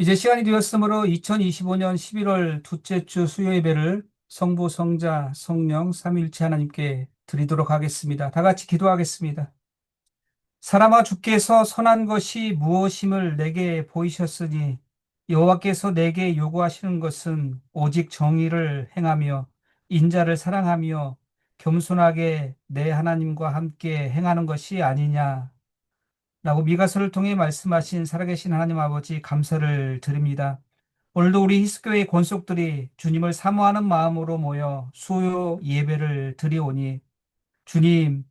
이제 시간이 되었으므로 2025년 11월 둘째 주 수요 예배를 성부, 성자, 성령, 삼위일체 하나님께 드리도록 하겠습니다. 다 같이 기도하겠습니다. 사람아, 주께서 선한 것이 무엇임을 내게 보이셨으니 여호와께서 내게 요구하시는 것은 오직 정의를 행하며 인자를 사랑하며 겸손하게 내 하나님과 함께 행하는 것이 아니냐 라고 미가서를 통해 말씀하신 살아계신 하나님 아버지, 감사를 드립니다. 오늘도 우리 히스교의 권속들이 주님을 사모하는 마음으로 모여 수요 예배를 드리오니 주님,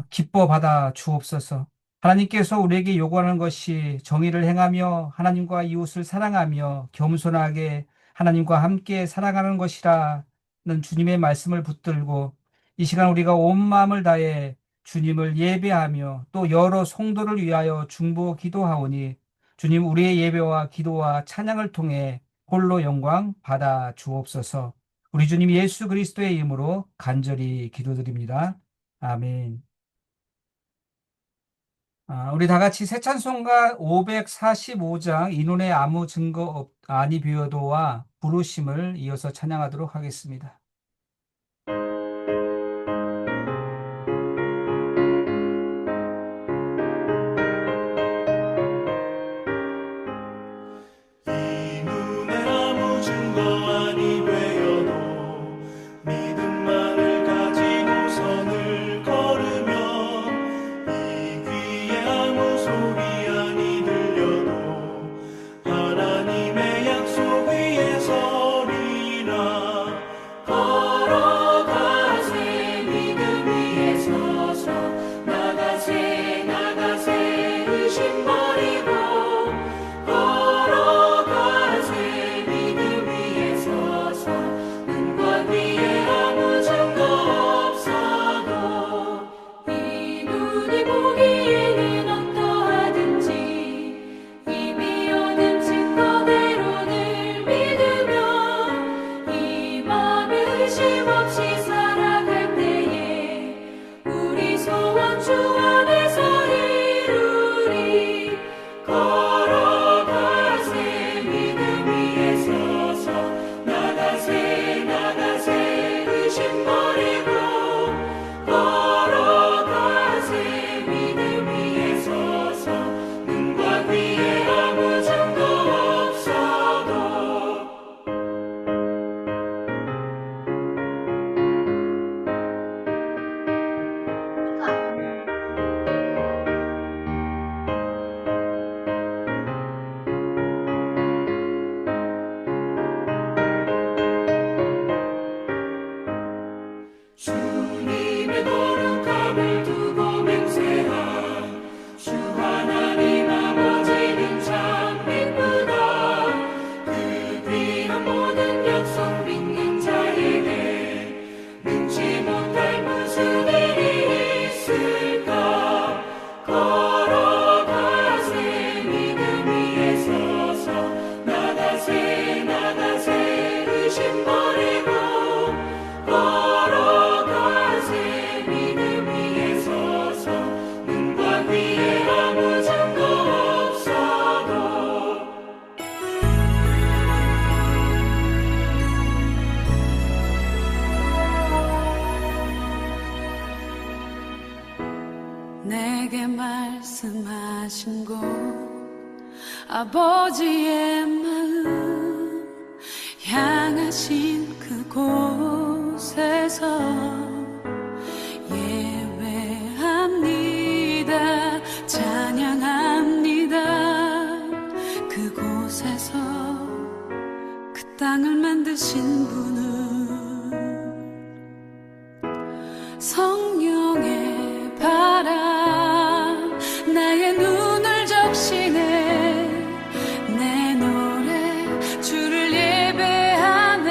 기뻐 받아 주옵소서. 하나님께서 우리에게 요구하는 것이 정의를 행하며 하나님과 이웃을 사랑하며 겸손하게 하나님과 함께 살아가는 것이라는 주님의 말씀을 붙들고 이 시간 우리가 온 마음을 다해 주님을 예배하며 또 여러 성도를 위하여 중보 기도하오니 주님, 우리의 예배와 기도와 찬양을 통해 홀로 영광 받아 주옵소서. 우리 주님 예수 그리스도의 이름으로 간절히 기도드립니다. 아멘. 우리 다 같이 새 찬송가 545장 이눈에 아무 증거 아니 비어도와 부르심을 이어서 찬양하도록 하겠습니다. 이 눈에 아무 증거 아니 되어도 믿음만을 가지고 선을 걸으면 이 귀에 아무 소리 아니 들려도 하나님의 약속 위에 서리라. 걸어가세 믿음 위에 서서 나가세 나가세 의심 버리고 걸어가세 믿음 위에 서서 눈과 귀에 아무 증거 없어도 이 눈이 보기에는 어떠하든지 이미 얻은 증거대로 늘 믿으면 이 맘에 의심 없이 살아갈 때에 우리 소원 주 안에서 이루리. 걸어가세 믿음 위에 서서 나가세 나가세 의심 버리고 걸어가세 믿음 위에 서서 눈과 귀에 아무 증거 없어도 주님의 거룩함을 두고 맹세한 주 하나님 아버지는 참 기쁘다. 그 귀한 모든 약속 믿는 자에게 능치 못할 무슨 일이 있을까. 걸어가세 믿음 위에 서서 나가세 나가세 의심 버리고 걸어가세 믿음 위에 서서 눈과 귀에 아무 증거 없어도 내게 말씀하신 곳 아버지의 마음 향하신 그곳에서 예배합니다. 찬양합니다. 그곳에서 그 땅을 만드신 분은 성령의 바람 나의 눈을 적시네. 내 노래 주를 예배하네.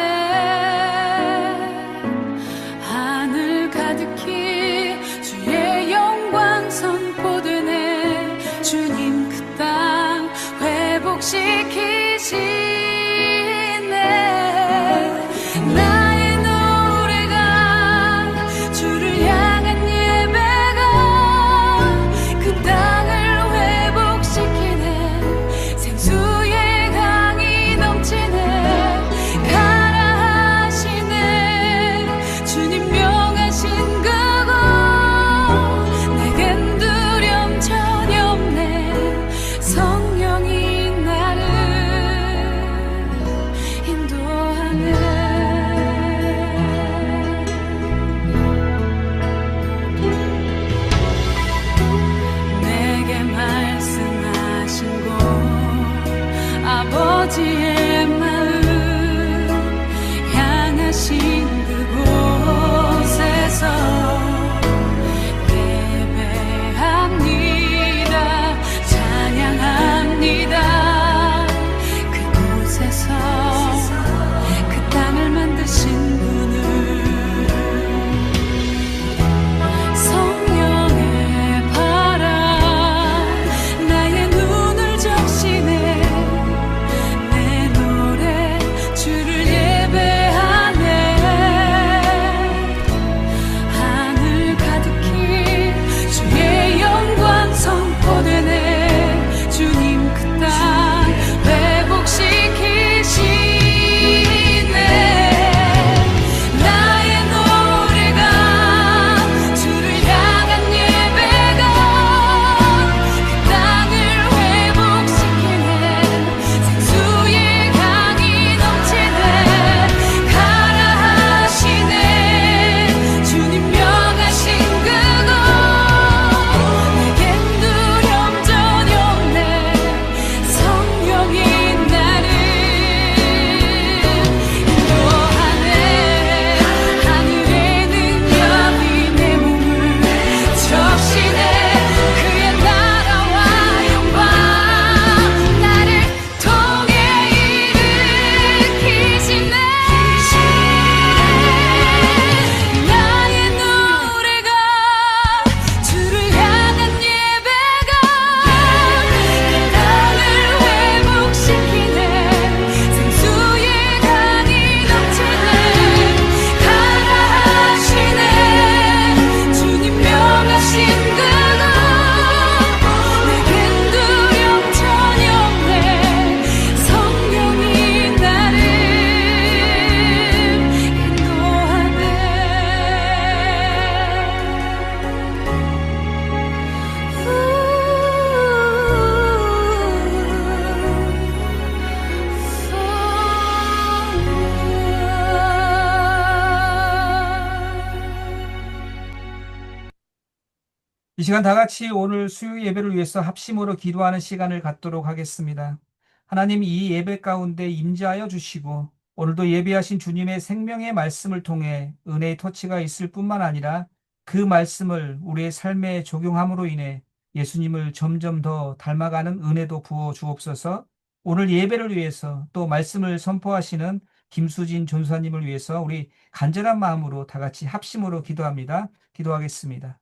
시간 다 같이 오늘 수요 예배를 위해서 합심으로 기도하는 시간을 갖도록 하겠습니다. 하나님 이 예배 가운데 임재하여 주시고 오늘도 예배하신 주님의 생명의 말씀을 통해 은혜의 터치가 있을 뿐만 아니라 그 말씀을 우리의 삶에 적용함으로 인해 예수님을 점점 더 닮아가는 은혜도 부어 주옵소서. 오늘 예배를 위해서 또 말씀을 선포하시는 김수진 전사님을 위해서 우리 간절한 마음으로 다 같이 합심으로 기도합니다. 기도하겠습니다.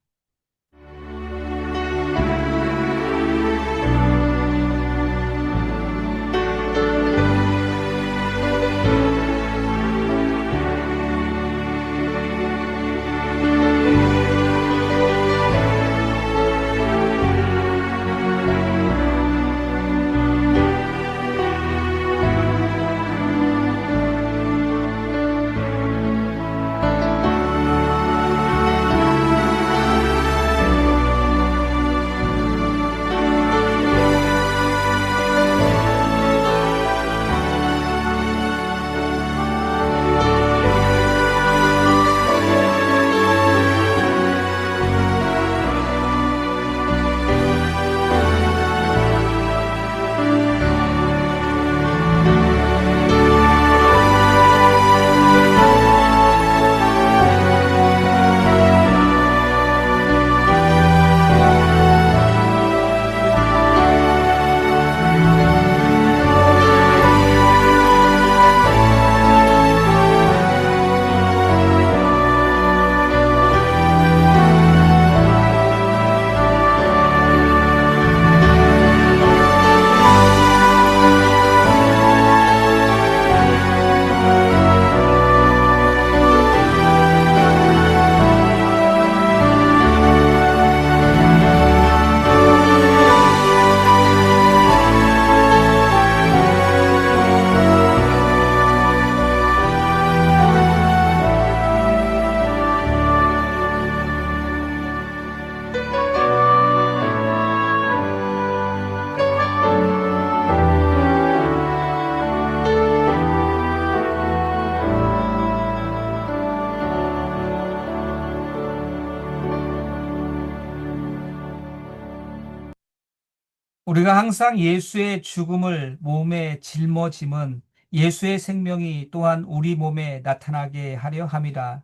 우리가 항상 예수의 죽음을 몸에 짊어짐은 예수의 생명이 또한 우리 몸에 나타나게 하려 함이라.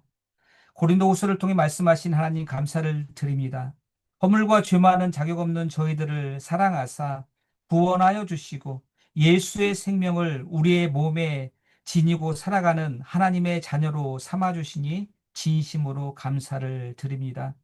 고린도후서를 통해 말씀하신 하나님 감사를 드립니다. 허물과 죄 많은 자격 없는 저희들을 사랑하사 구원하여 주시고 예수의 생명을 우리의 몸에 지니고 살아가는 하나님의 자녀로 삼아 주시니 진심으로 감사를 드립니다.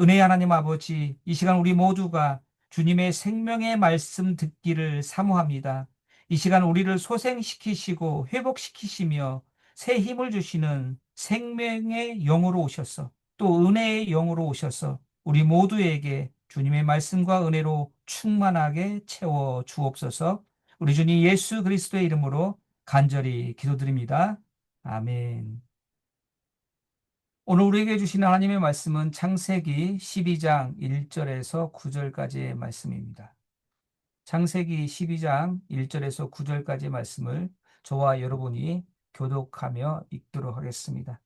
은혜의 하나님 아버지, 이 시간 우리 모두가 주님의 생명의 말씀 듣기를 사모합니다. 이 시간 우리를 소생시키시고 회복시키시며 새 힘을 주시는 생명의 영으로 오셔서 또 은혜의 영으로 오셔서 우리 모두에게 주님의 말씀과 은혜로 충만하게 채워 주옵소서. 우리 주님 예수 그리스도의 이름으로 간절히 기도드립니다. 아멘. 오늘 우리에게 주신 하나님의 말씀은 창세기 12장 1절에서 9절까지의 말씀입니다. 창세기 12장 1절에서 9절까지의 말씀을 저와 여러분이 교독하며 읽도록 하겠습니다.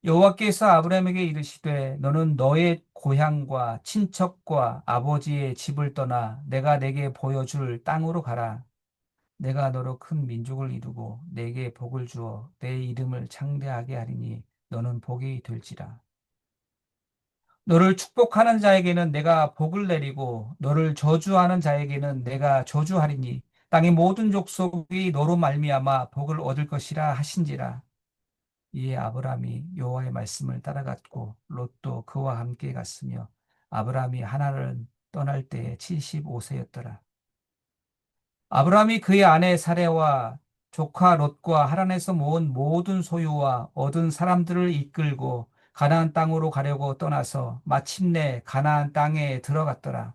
여호와께서 아브라함에게 이르시되 너는 너의 고향과 친척과 아버지의 집을 떠나 내가 내게 보여줄 땅으로 가라. 내가 너로 큰 민족을 이루고 내게 복을 주어 내 이름을 창대하게 하리니 너는 복이 될지라. 너를 축복하는 자에게는 내가 복을 내리고 너를 저주하는 자에게는 내가 저주하리니 땅의 모든 족속이 너로 말미암아 복을 얻을 것이라 하신지라. 이에 아브라함이 여호와의 말씀을 따라갔고 롯도 그와 함께 갔으며 아브라함이 하란을 떠날 때에 75세였더라. 아브라함이 그의 아내 사레와 조카 롯과 하란에서 모은 모든 소유와 얻은 사람들을 이끌고 가나안 땅으로 가려고 떠나서 마침내 가나안 땅에 들어갔더라.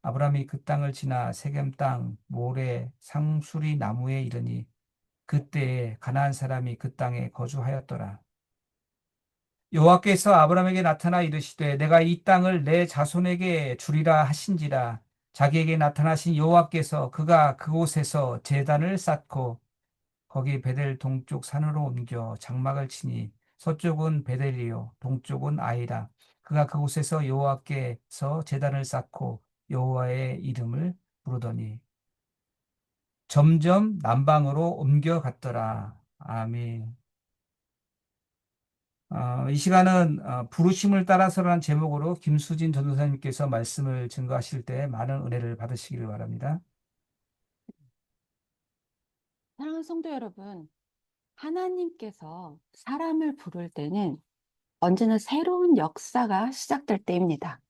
아브라함이 그 땅을 지나 세겜 땅 모레 상수리 나무에 이르니 그때에 가나안 사람이 그 땅에 거주하였더라. 여호와께서 아브라함에게 나타나 이르시되 내가 이 땅을 내 자손에게 주리라 하신지라. 자기에게 나타나신 여호와께서 그가 그곳에서 제단을 쌓고 거기 베델 동쪽 산으로 옮겨 장막을 치니 서쪽은 베델이요 동쪽은 아이라. 그가 그곳에서 여호와께서 제단을 쌓고 여호와의 이름을 부르더니 점점 남방으로 옮겨갔더라. 아멘. 이 시간은 부르심을 따라서라는 제목으로 김수진 전도사님께서 말씀을 증거하실 때 많은 은혜를 받으시기를 바랍니다. 사랑하는 성도 여러분, 하나님께서 사람을 부를 때는 언제나 새로운 역사가 시작될 때입니다.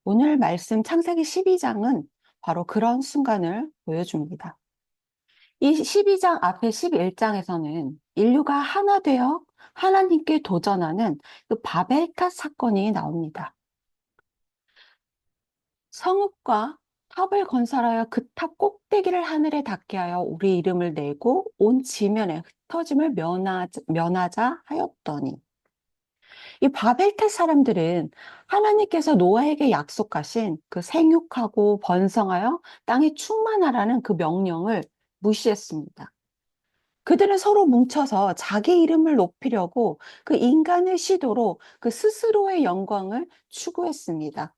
오늘 말씀 창세기 12장은 바로 그런 순간을 보여줍니다. 이 12장 앞에 11장에서는 인류가 하나 되어 하나님께 도전하는 그 바벨탑 사건이 나옵니다. 성읍과 탑을 건설하여 그 탑 꼭대기를 하늘에 닿게 하여 우리 이름을 내고 온 지면에 흩어짐을 면하자 하였더니, 이 바벨탑 사람들은 하나님께서 노아에게 약속하신 그 생육하고 번성하여 땅에 충만하라는 그 명령을 무시했습니다. 그들은 서로 뭉쳐서 자기 이름을 높이려고 그 인간의 시도로 그 스스로의 영광을 추구했습니다.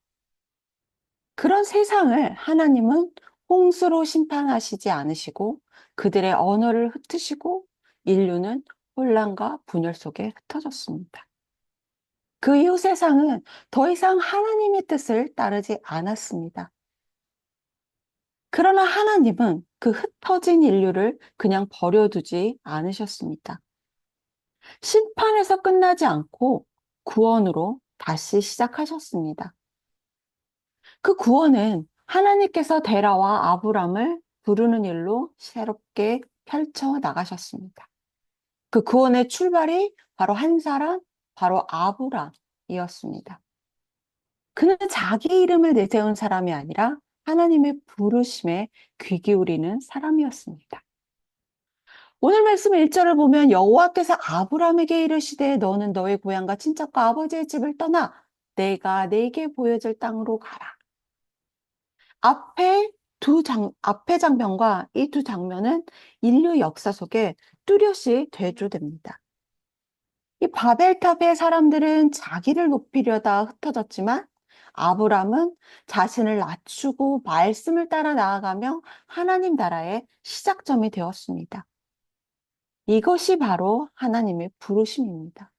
그런 세상을 하나님은 홍수로 심판하시지 않으시고 그들의 언어를 흩으시고 인류는 혼란과 분열 속에 흩어졌습니다. 그 이후 세상은 더 이상 하나님의 뜻을 따르지 않았습니다. 그러나 하나님은 그 흩어진 인류를 그냥 버려두지 않으셨습니다. 심판에서 끝나지 않고 구원으로 다시 시작하셨습니다. 그 구원은 하나님께서 데라와 아브람을 부르는 일로 새롭게 펼쳐 나가셨습니다. 그 구원의 출발이 바로 한 사람, 바로 아브람이었습니다. 그는 자기 이름을 내세운 사람이 아니라 하나님의 부르심에 귀 기울이는 사람이었습니다. 오늘 말씀 1절을 보면 여호와께서 아브람에게 이르시되 너는 너의 고향과 친척과 아버지의 집을 떠나 내가 네게 보여줄 땅으로 가라. 앞의 장면과 이 두 장면은 인류 역사 속에 뚜렷이 대조됩니다. 이 바벨탑의 사람들은 자기를 높이려다 흩어졌지만 아브람은 자신을 낮추고 말씀을 따라 나아가며 하나님 나라의 시작점이 되었습니다. 이것이 바로 하나님의 부르심입니다.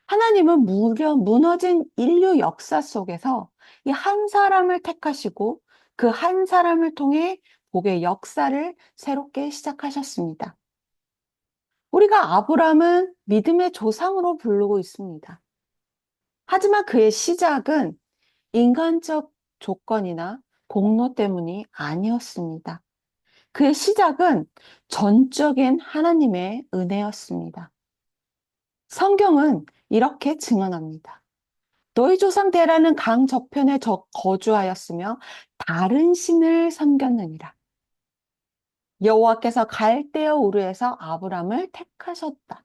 하나님은 무너진 인류 역사 속에서 이 한 사람을 택하시고 그 한 사람을 통해 복의 역사를 새롭게 시작하셨습니다. 우리가 아브람은 믿음의 조상으로 부르고 있습니다. 하지만 그의 시작은 인간적 조건이나 공로 때문이 아니었습니다. 그의 시작은 전적인 하나님의 은혜였습니다. 성경은 이렇게 증언합니다. 너희 조상 데라는 강 저편에 거주하였으며 다른 신을 섬겼느니라. 여호와께서 갈대아 우르에서 아브람을 택하셨다.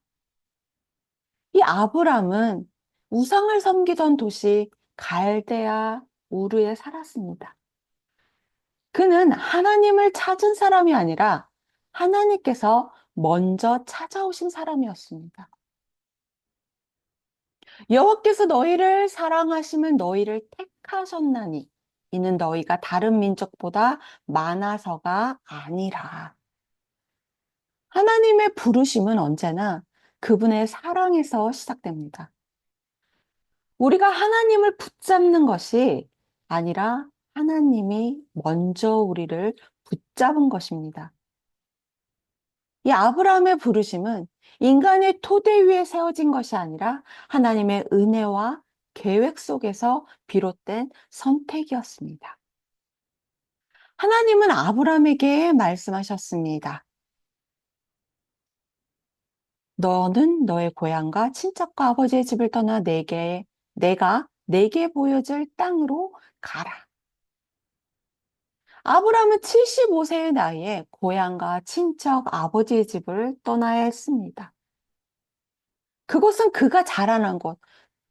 이 아브람은 우상을 섬기던 도시 갈대아 우르에 살았습니다. 그는 하나님을 찾은 사람이 아니라 하나님께서 먼저 찾아오신 사람이었습니다. 여호와께서 너희를 사랑하심은 너희를 택하셨나니 이는 너희가 다른 민족보다 많아서가 아니라. 하나님의 부르심은 언제나 그분의 사랑에서 시작됩니다. 우리가 하나님을 붙잡는 것이 아니라 하나님이 먼저 우리를 붙잡은 것입니다. 이 아브라함의 부르심은 인간의 토대 위에 세워진 것이 아니라 하나님의 은혜와 계획 속에서 비롯된 선택이었습니다. 하나님은 아브라함에게 말씀하셨습니다. 너는 너의 고향과 친척과 아버지의 집을 떠나 내가 내게 보여줄 땅으로 가라. 아브라함은 75세의 나이에 고향과 친척 아버지의 집을 떠나야 했습니다. 그곳은 그가 자라난 곳,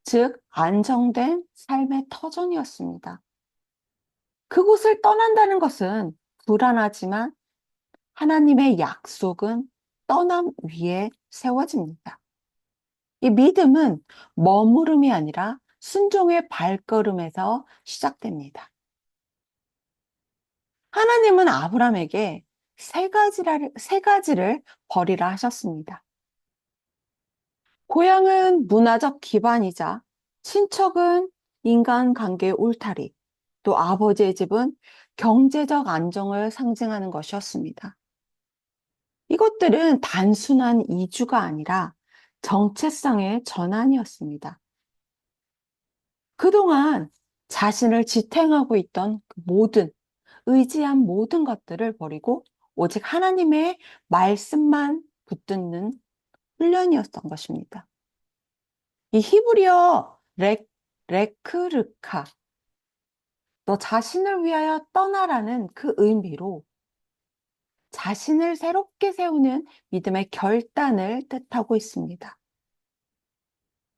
즉 안정된 삶의 터전이었습니다. 그곳을 떠난다는 것은 불안하지만 하나님의 약속은 떠남 위에 세워집니다. 이 믿음은 머무름이 아니라 순종의 발걸음에서 시작됩니다. 하나님은 아브라함에게 세 가지를 버리라 하셨습니다. 고향은 문화적 기반이자 친척은 인간관계의 울타리, 또 아버지의 집은 경제적 안정을 상징하는 것이었습니다. 이것들은 단순한 이주가 아니라 정체성의 전환이었습니다. 그동안 자신을 지탱하고 있던 의지한 모든 것들을 버리고 오직 하나님의 말씀만 붙드는 훈련이었던 것입니다. 이 히브리어 레크르카, 너 자신을 위하여 떠나라는 그 의미로 자신을 새롭게 세우는 믿음의 결단을 뜻하고 있습니다.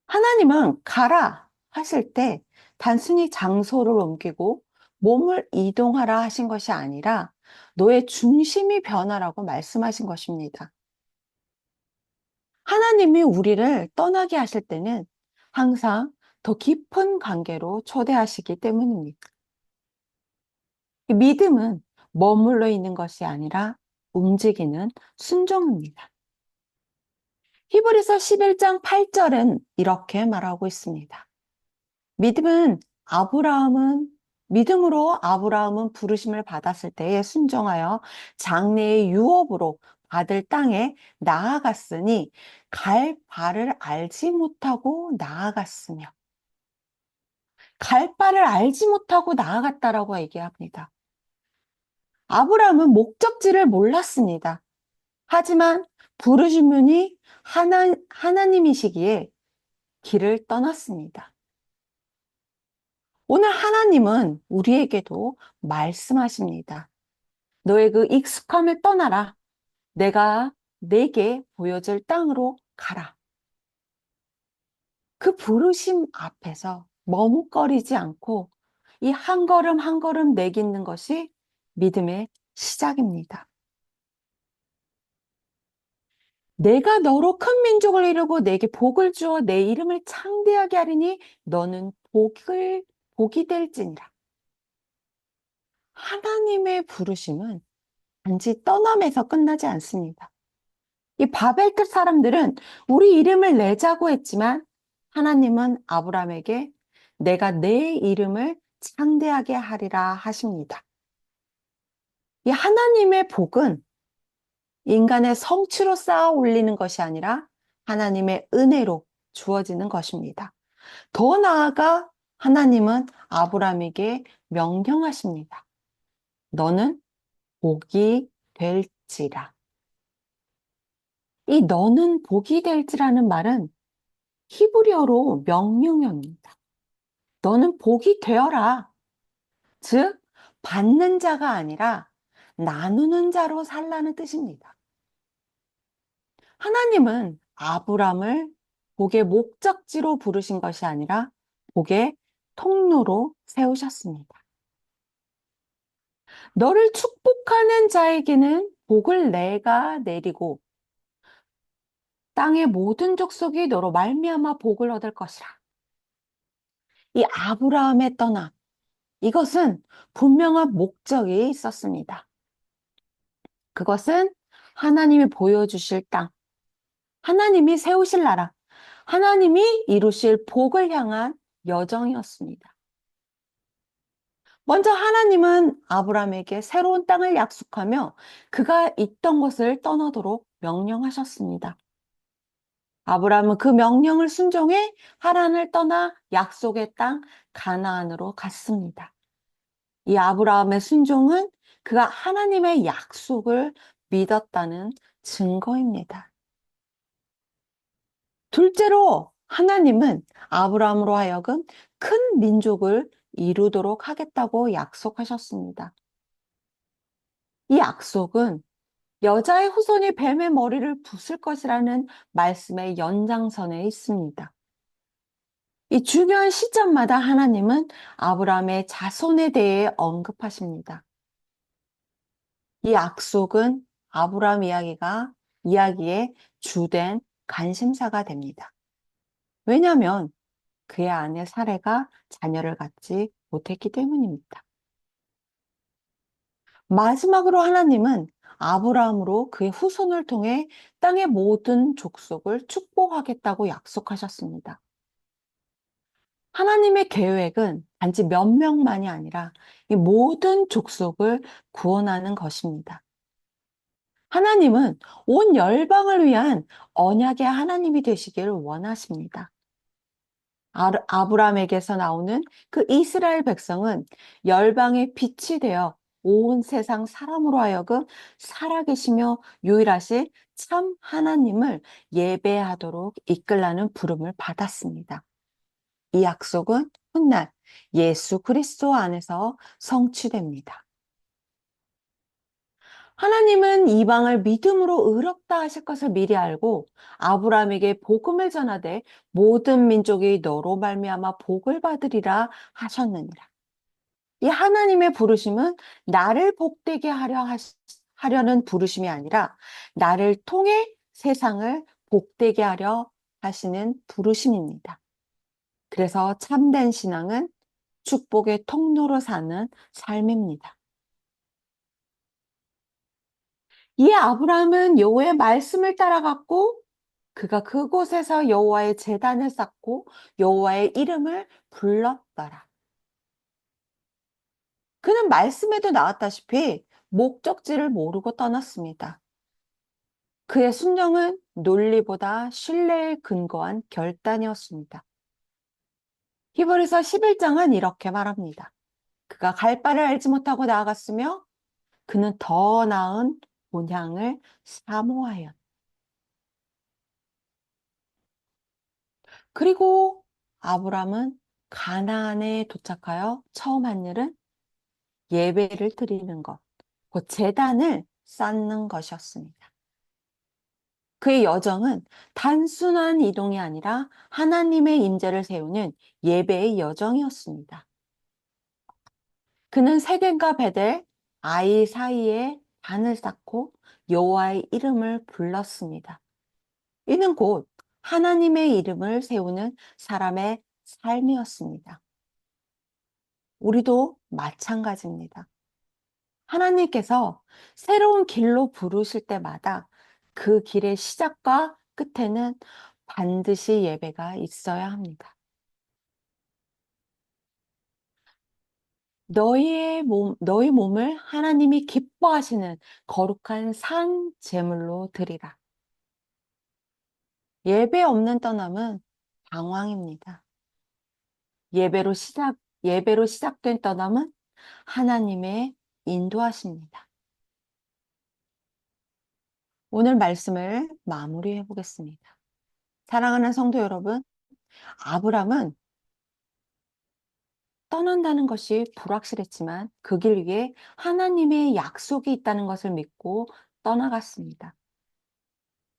하나님은 가라 하실 때 단순히 장소를 옮기고 몸을 이동하라 하신 것이 아니라 너의 중심이 변하라고 말씀하신 것입니다. 하나님이 우리를 떠나게 하실 때는 항상 더 깊은 관계로 초대하시기 때문입니다. 이 믿음은 머물러 있는 것이 아니라 움직이는 순종입니다. 히브리서 11장 8절은 이렇게 말하고 있습니다. 믿음으로 아브라함은 부르심을 받았을 때에 순종하여 장래의 유업으로 받을 땅에 나아갔으니 갈 바를 알지 못하고 나아갔으며, 갈 바를 알지 못하고 나아갔다라고 얘기합니다. 아브라함은 목적지를 몰랐습니다. 하지만 부르신 분이 하나님이시기에 길을 떠났습니다. 오늘 하나님은 우리에게도 말씀하십니다. 너의 그 익숙함을 떠나라. 내가 내게 보여줄 땅으로 가라. 그 부르심 앞에서 머뭇거리지 않고 이 한 걸음 한 걸음 내딛는 것이 믿음의 시작입니다. 내가 너로 큰 민족을 이루고 내게 복을 주어 내 이름을 창대하게 하리니 너는 복이 될지니라. 하나님의 부르심은 단지 떠남에서 끝나지 않습니다. 이 바벨 뜰 사람들은 우리 이름을 내자고 했지만 하나님은 아브라함에게 내가 내 이름을 창대하게 하리라 하십니다. 이 하나님의 복은 인간의 성취로 쌓아 올리는 것이 아니라 하나님의 은혜로 주어지는 것입니다. 더 나아가 하나님은 아브라함에게 명령하십니다. 너는 복이 될지라. 이 너는 복이 될지라는 말은 히브리어로 명령형입니다. 너는 복이 되어라. 즉, 받는 자가 아니라 나누는 자로 살라는 뜻입니다. 하나님은 아브람을 복의 목적지로 부르신 것이 아니라 복의 통로로 세우셨습니다. 너를 축복하는 자에게는 복을 내가 내리고 땅의 모든 족속이 너로 말미암아 복을 얻을 것이라. 이 아브라함의 떠남, 이것은 분명한 목적이 있었습니다. 그것은 하나님이 보여주실 땅, 하나님이 세우실 나라, 하나님이 이루실 복을 향한 여정이었습니다. 먼저 하나님은 아브라함에게 새로운 땅을 약속하며 그가 있던 것을 떠나도록 명령하셨습니다. 아브라함은 그 명령을 순종해 하란을 떠나 약속의 땅 가나안으로 갔습니다. 이 아브라함의 순종은 그가 하나님의 약속을 믿었다는 증거입니다. 둘째로 하나님은 아브라함으로 하여금 큰 민족을 이루도록 하겠다고 약속하셨습니다. 이 약속은 여자의 후손이 뱀의 머리를 부술 것이라는 말씀의 연장선에 있습니다. 이 중요한 시점마다 하나님은 아브라함의 자손에 대해 언급하십니다. 이 약속은 아브라함 이야기의 주된 관심사가 됩니다. 왜냐하면 그의 아내 사레가 자녀를 갖지 못했기 때문입니다. 마지막으로 하나님은 아브라함으로 그의 후손을 통해 땅의 모든 족속을 축복하겠다고 약속하셨습니다. 하나님의 계획은 단지 몇 명만이 아니라 이 모든 족속을 구원하는 것입니다. 하나님은 온 열방을 위한 언약의 하나님이 되시기를 원하십니다. 아브라함에게서 나오는 그 이스라엘 백성은 열방의 빛이 되어 온 세상 사람으로 하여금 살아계시며 유일하신 참 하나님을 예배하도록 이끌라는 부름을 받았습니다. 이 약속은 훗날 예수 그리스도 안에서 성취됩니다. 하나님은 이방을 믿음으로 의롭다 하실 것을 미리 알고 아브라함에게 복음을 전하되 모든 민족이 너로 말미암아 복을 받으리라 하셨느니라. 이 하나님의 부르심은 나를 복되게 하려는 부르심이 아니라 나를 통해 세상을 복되게 하려 하시는 부르심입니다. 그래서 참된 신앙은 축복의 통로로 사는 삶입니다. 이에 아브라함은 여호와의 말씀을 따라갔고 그가 그곳에서 여호와의 제단을 쌓고 여호와의 이름을 불렀더라. 그는 말씀에도 나왔다시피 목적지를 모르고 떠났습니다. 그의 순종은 논리보다 신뢰에 근거한 결단이었습니다. 히브리서 11장은 이렇게 말합니다. 그가 갈 바를 알지 못하고 나아갔으며 그는 더 나은 본향을 사모하였다. 그리고 아브람은 가나안에 도착하여 처음 한 일은 예배를 드리는 것, 곧 제단을 쌓는 것이었습니다. 그의 여정은 단순한 이동이 아니라 하나님의 임재를 세우는 예배의 여정이었습니다. 그는 세겜과 베델, 아이 사이에 단을 쌓고 여호와의 이름을 불렀습니다. 이는 곧 하나님의 이름을 세우는 사람의 삶이었습니다. 우리도 마찬가지입니다. 하나님께서 새로운 길로 부르실 때마다 그 길의 시작과 끝에는 반드시 예배가 있어야 합니다. 너희 몸을 하나님이 기뻐하시는 거룩한 산 제물로 드리라. 예배 없는 떠남은 방황입니다. 예배로 시작된 떠남은 하나님의 인도하십니다. 오늘 말씀을 마무리해 보겠습니다. 사랑하는 성도 여러분, 아브람은 떠난다는 것이 불확실했지만 그 길 위에 하나님의 약속이 있다는 것을 믿고 떠나갔습니다.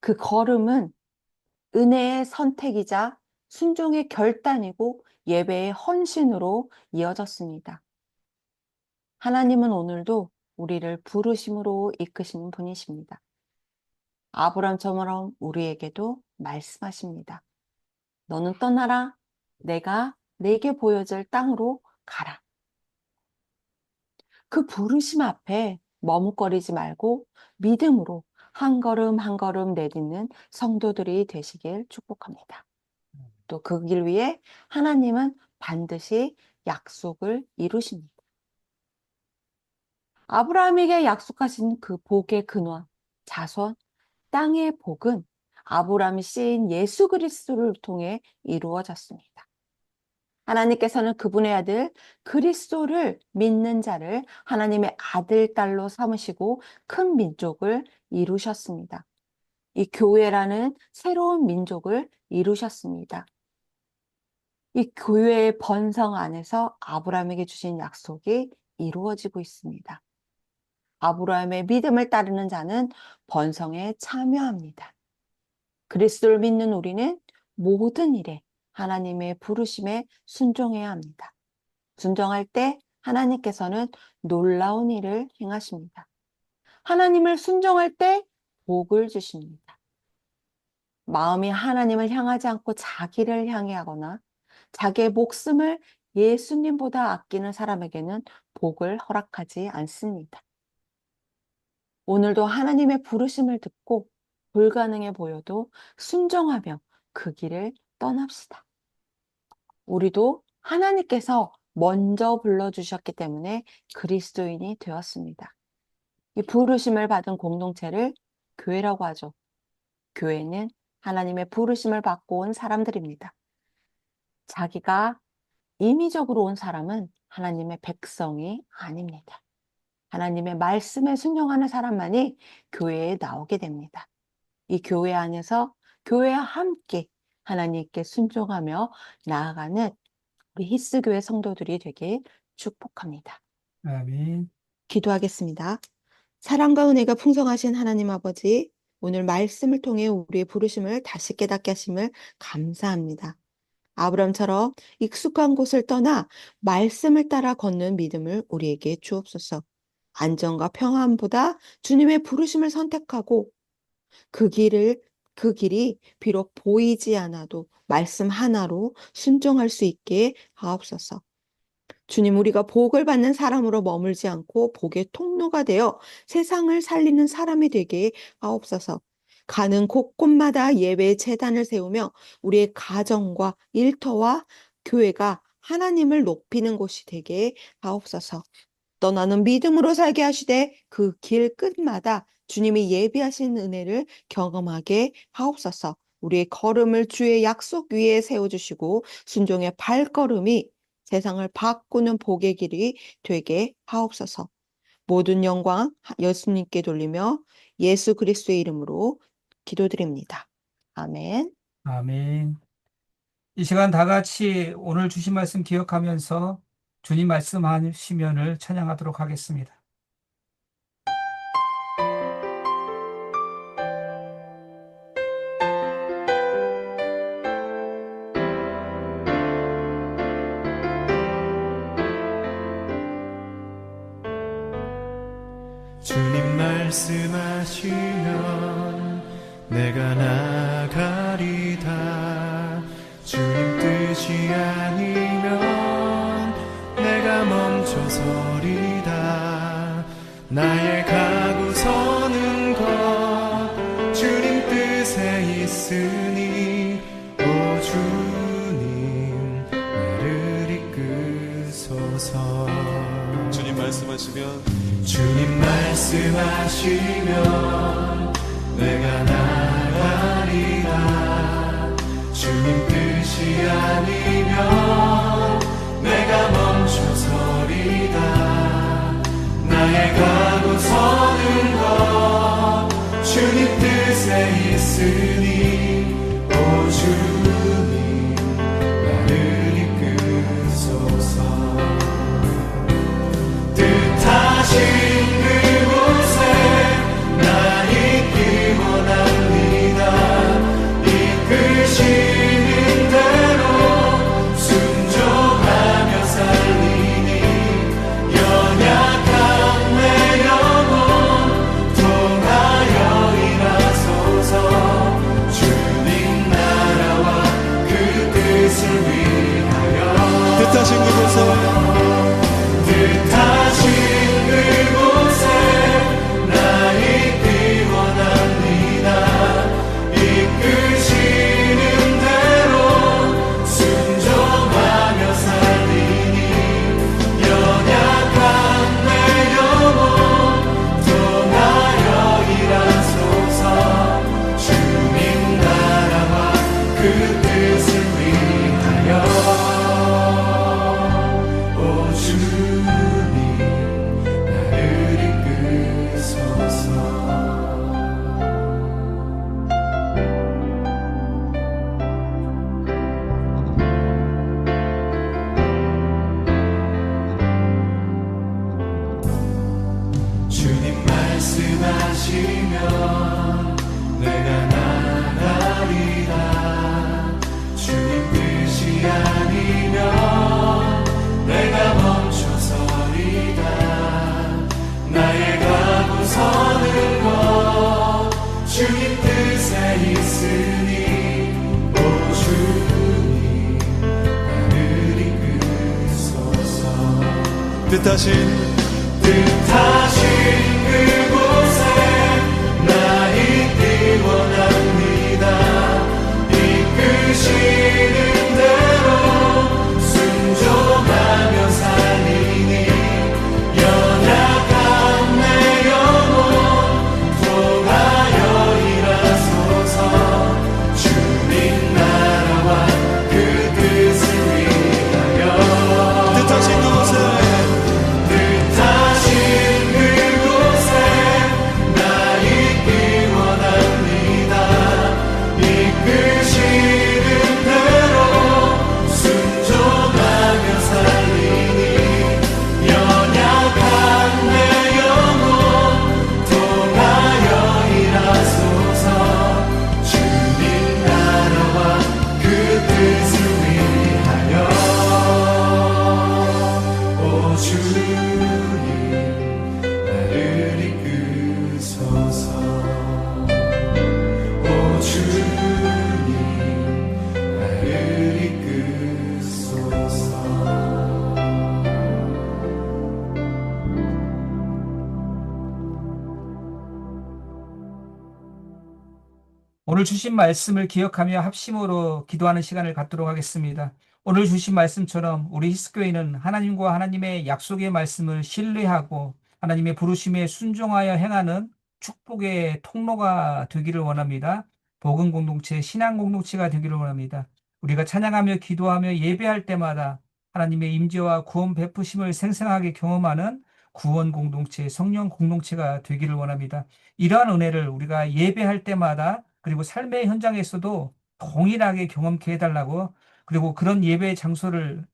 그 걸음은 은혜의 선택이자 순종의 결단이고 예배의 헌신으로 이어졌습니다. 하나님은 오늘도 우리를 부르심으로 이끄시는 분이십니다. 아브람처럼 우리에게도 말씀하십니다. 너는 떠나라. 내가 내게 보여줄 땅으로 가라. 그 부르심 앞에 머뭇거리지 말고 믿음으로 한 걸음 한 걸음 내딛는 성도들이 되시길 축복합니다. 또 그 길 위에 하나님은 반드시 약속을 이루십니다. 아브라함에게 약속하신 그 복의 근원, 자손, 땅의 복은 아브라함이 씌인 예수 그리스도를 통해 이루어졌습니다. 하나님께서는 그분의 아들 그리스도를 믿는 자를 하나님의 아들, 딸로 삼으시고 큰 민족을 이루셨습니다. 이 교회라는 새로운 민족을 이루셨습니다. 이 교회의 번성 안에서 아브라함에게 주신 약속이 이루어지고 있습니다. 아브라함의 믿음을 따르는 자는 번성에 참여합니다. 그리스도를 믿는 우리는 모든 일에 하나님의 부르심에 순종해야 합니다. 순종할 때 하나님께서는 놀라운 일을 행하십니다. 하나님을 순종할 때 복을 주십니다. 마음이 하나님을 향하지 않고 자기를 향해 하거나 자기의 목숨을 예수님보다 아끼는 사람에게는 복을 허락하지 않습니다. 오늘도 하나님의 부르심을 듣고 불가능해 보여도 순종하며 그 길을 떠납시다. 우리도 하나님께서 먼저 불러주셨기 때문에 그리스도인이 되었습니다. 이 부르심을 받은 공동체를 교회라고 하죠. 교회는 하나님의 부르심을 받고 온 사람들입니다. 자기가 임의적으로 온 사람은 하나님의 백성이 아닙니다. 하나님의 말씀에 순종하는 사람만이 교회에 나오게 됩니다. 이 교회 안에서 교회와 함께 하나님께 순종하며 나아가는 우리 히스교회 성도들이 되길 축복합니다. 아멘. 기도하겠습니다. 사랑과 은혜가 풍성하신 하나님 아버지, 오늘 말씀을 통해 우리의 부르심을 다시 깨닫게 하심을 감사합니다. 아브람처럼 익숙한 곳을 떠나 말씀을 따라 걷는 믿음을 우리에게 주옵소서. 안정과 평안보다 주님의 부르심을 선택하고 그 길이 비록 보이지 않아도 말씀 하나로 순종할 수 있게 하옵소서. 주님, 우리가 복을 받는 사람으로 머물지 않고 복의 통로가 되어 세상을 살리는 사람이 되게 하옵소서. 가는 곳곳마다 예배의 제단을 세우며 우리의 가정과 일터와 교회가 하나님을 높이는 곳이 되게 하옵소서. 떠나는 믿음으로 살게 하시되 그 길 끝마다 주님이 예비하신 은혜를 경험하게 하옵소서. 우리의 걸음을 주의 약속 위에 세워주시고 순종의 발걸음이 세상을 바꾸는 복의 길이 되게 하옵소서. 모든 영광 예수님께 돌리며 예수 그리스도의 이름으로 기도드립니다. 아멘. 아멘. 이 시간 다 같이 오늘 주신 말씀 기억하면서 주님 말씀하시면을 찬양하도록 하겠습니다. 주님 말씀하시면 내가 나가리다. 주님 뜻이 아니면 내가 멈춰서리다. 나의 가고 서는 것 주님 뜻에 있으니 오 주님 나를 이끄소서. 주님 말씀하시면 주님 말씀하시면 내가 나가리라. 주님 뜻이 아니면 내가 멈춰서리다. 나의 가고 서는 것 주님 뜻에 있으니 오 주님 나를 이끄소서. 뜻하신 그곳에 나 있기 원합니다. 이끄시는 대로 순종하며 살리니 연약한 내 영혼 통하여 일하소서. 주님 나라와 그 뜻을 위하여 뜻하신 그곳에 뜻하신 그곳에 나 있기 원합니다. 이끄시는 대로 순종하며 살리니 연약한 내 영혼 통하여 일하소서. 주님 나라와 그 뜻을 위하여 오 주님 나를 이끄소서. 주님 말씀하시면 내가 나가리라. 주님 뜻이 아니면 내가 멈춰서리다. 나의 가고 서는 것 주님 뜻에 있으니 오 주님 뜻하신 그곳에 나 있기 원합니다. 이끄시는 대로 순종하며 살리니 연약한 내 영혼 통하여 일하소서. 주님 나라와 그 뜻을 위하여 뜻하신 그곳에 뜻하신 그곳에 나 있기 원합니다. 이끄시는 대로 순종하며 살리니 연약한 내 영혼 통하여 일하소서. 주님 나라와 그 뜻을 위하여 오 주님 나를 이끄소서. 오 주님 나를 이끄소서. 오늘 주신 말씀을 기억하며 합심으로 기도하는 시간을 갖도록 하겠습니다. 오늘 주신 말씀처럼 우리 히스교회는 하나님과 하나님의 약속의 말씀을 신뢰하고 하나님의 부르심에 순종하여 행하는 축복의 통로가 되기를 원합니다. 복음 공동체, 신앙 공동체가 되기를 원합니다. 우리가 찬양하며 기도하며 예배할 때마다 하나님의 임재와 구원 베푸심을 생생하게 경험하는 구원 공동체, 성령 공동체가 되기를 원합니다. 이러한 은혜를 우리가 예배할 때마다 그리고 삶의 현장에서도 동일하게 경험케 해달라고, 그리고 그런 예배 장소를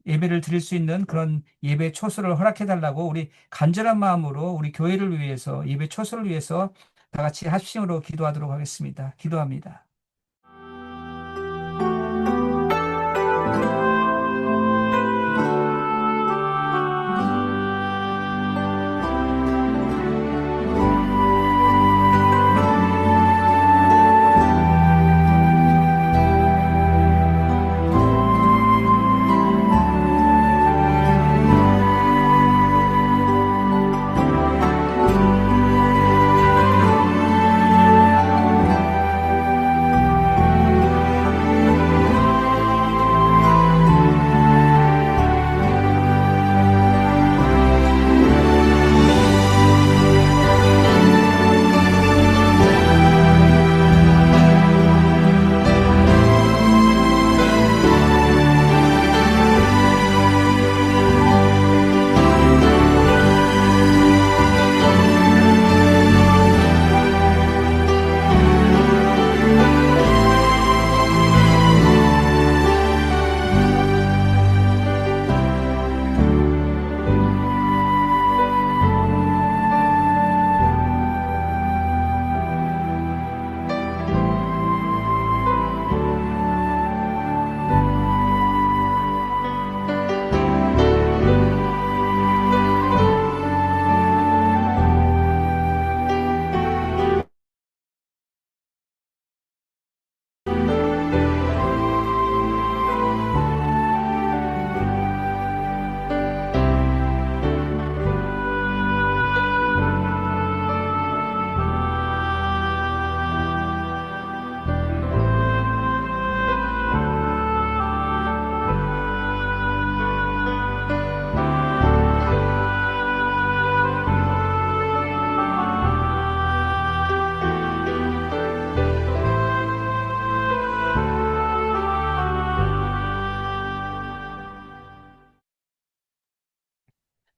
예배를 드릴 수 있는 그런 예배 초소를 허락해달라고 우리 간절한 마음으로 우리 교회를 위해서 예배 초소를 위해서 다 같이 합심으로 기도하도록 하겠습니다. 기도합니다.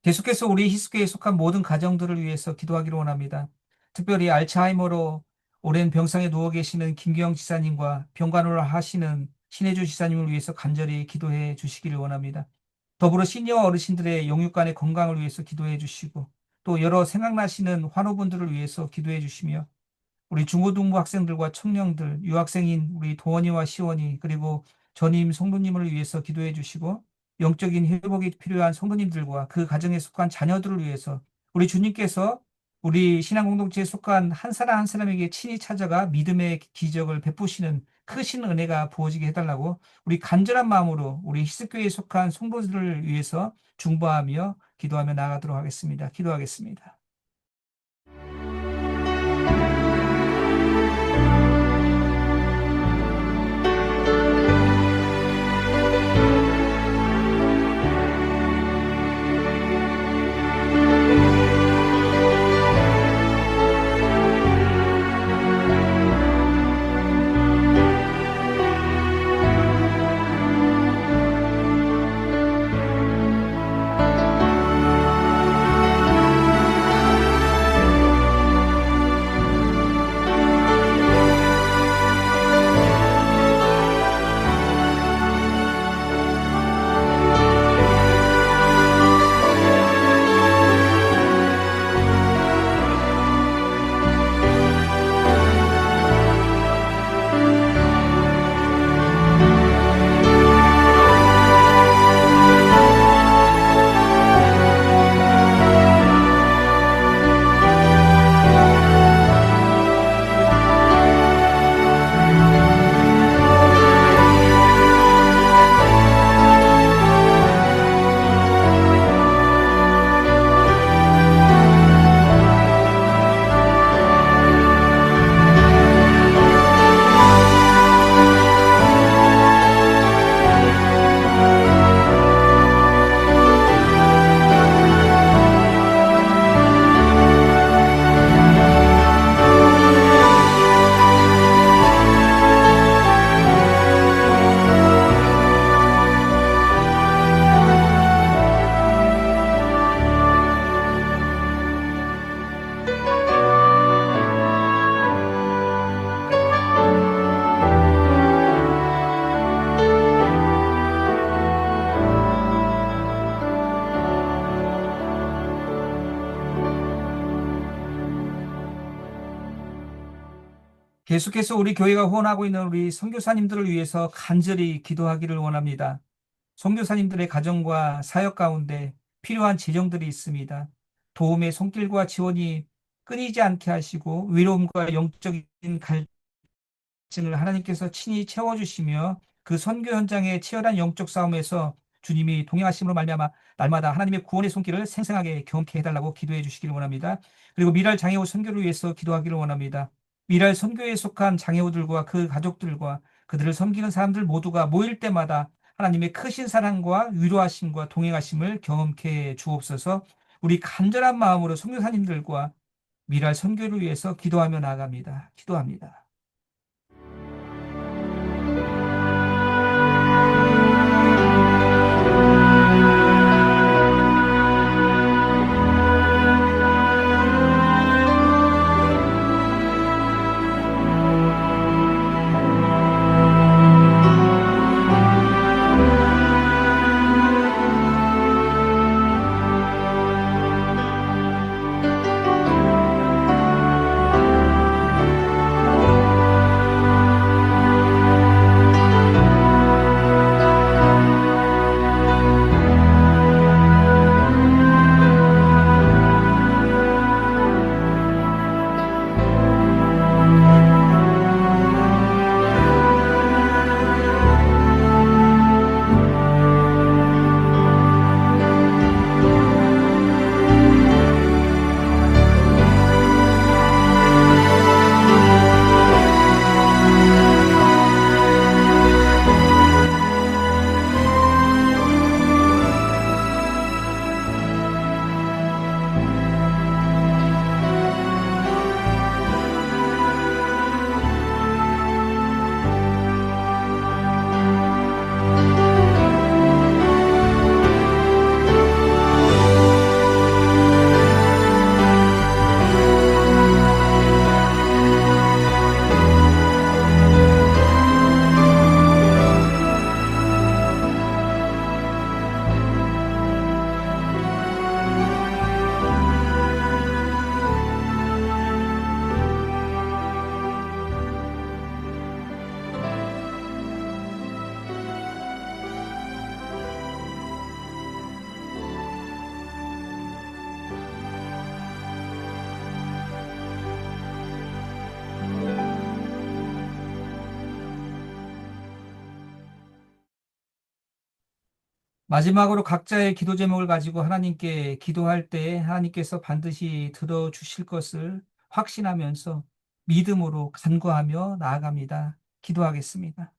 계속해서 우리 히스교에 속한 모든 가정들을 위해서 기도하기로 원합니다. 특별히 알츠하이머로 오랜 병상에 누워 계시는 김기영 지사님과 병간호를 하시는 신혜주 지사님을 위해서 간절히 기도해 주시기를 원합니다. 더불어 시니어 어르신들의 영육간의 건강을 위해서 기도해 주시고, 또 여러 생각나시는 환우분들을 위해서 기도해 주시며, 우리 중고등부 학생들과 청년들, 유학생인 우리 도원이와 시원이, 그리고 전임 성도님을 위해서 기도해 주시고, 영적인 회복이 필요한 성도님들과 그 가정에 속한 자녀들을 위해서 우리 주님께서 우리 신앙 공동체에 속한 한 사람 한 사람에게 친히 찾아가 믿음의 기적을 베푸시는 크신 은혜가 부어지게 해달라고 우리 간절한 마음으로 우리 히스교회에 속한 성도들을 위해서 중보하며 기도하며 나아가도록 하겠습니다. 기도하겠습니다. 계속해서 우리 교회가 후원하고 있는 우리 선교사님들을 위해서 간절히 기도하기를 원합니다. 선교사님들의 가정과 사역 가운데 필요한 재정들이 있습니다. 도움의 손길과 지원이 끊이지 않게 하시고 위로움과 영적인 갈증을 하나님께서 친히 채워주시며 그 선교 현장의 치열한 영적 싸움에서 주님이 동행하심으로 말미암아 날마다 하나님의 구원의 손길을 생생하게 경험케 해달라고 기도해 주시기를 원합니다. 그리고 미랄 장애우 선교를 위해서 기도하기를 원합니다. 미랄 선교에 속한 장애우들과 그 가족들과 그들을 섬기는 사람들 모두가 모일 때마다 하나님의 크신 사랑과 위로하심과 동행하심을 경험케 주옵소서. 우리 간절한 마음으로 선교사님들과 미랄 선교를 위해서 기도하며 나아갑니다. 기도합니다. 마지막으로 각자의 기도 제목을 가지고 하나님께 기도할 때 하나님께서 반드시 들어주실 것을 확신하면서 믿음으로 간구하며 나아갑니다. 기도하겠습니다.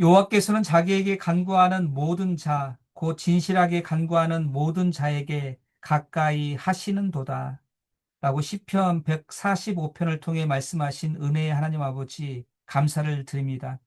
여호와께서는 자기에게 간구하는 모든 자, 곧 진실하게 간구하는 모든 자에게 가까이 하시는도다. 라고 시편 145편을 통해 말씀하신 은혜의 하나님 아버지 감사를 드립니다.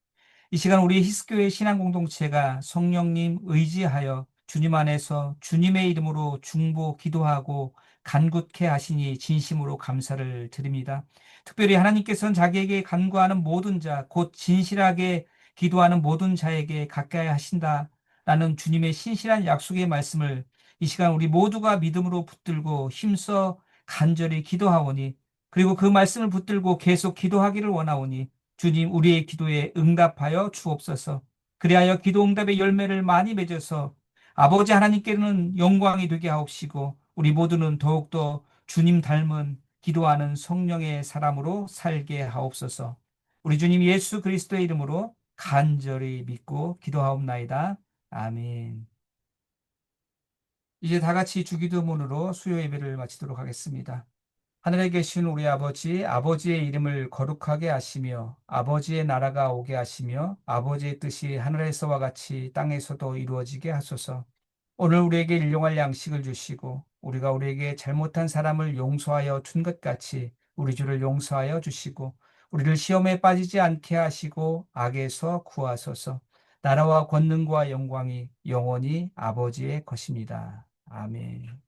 이 시간 우리 히스교회 신앙 공동체가 성령님 의지하여 주님 안에서 주님의 이름으로 중보 기도하고 간구케 하시니 진심으로 감사를 드립니다. 특별히 하나님께서는 자기에게 간구하는 모든 자, 곧 진실하게 기도하는 모든 자에게 가까이 하신다라는 주님의 신실한 약속의 말씀을 이 시간 우리 모두가 믿음으로 붙들고 힘써 간절히 기도하오니, 그리고 그 말씀을 붙들고 계속 기도하기를 원하오니 주님 우리의 기도에 응답하여 주옵소서. 그리하여 기도 응답의 열매를 많이 맺어서 아버지 하나님께는 영광이 되게 하옵시고 우리 모두는 더욱더 주님 닮은 기도하는 성령의 사람으로 살게 하옵소서. 우리 주님 예수 그리스도의 이름으로 간절히 믿고 기도하옵나이다. 아멘. 이제 다 같이 주기도문으로 수요 예배를 마치도록 하겠습니다. 하늘에 계신 우리 아버지, 아버지의 이름을 거룩하게 하시며 아버지의 나라가 오게 하시며 아버지의 뜻이 하늘에서와 같이 땅에서도 이루어지게 하소서. 오늘 우리에게 일용할 양식을 주시고 우리가 우리에게 잘못한 사람을 용서하여 준 것 같이 우리 주를 용서하여 주시고 우리를 시험에 빠지지 않게 하시고 악에서 구하소서. 나라와 권능과 영광이 영원히 아버지의 것입니다. 아멘.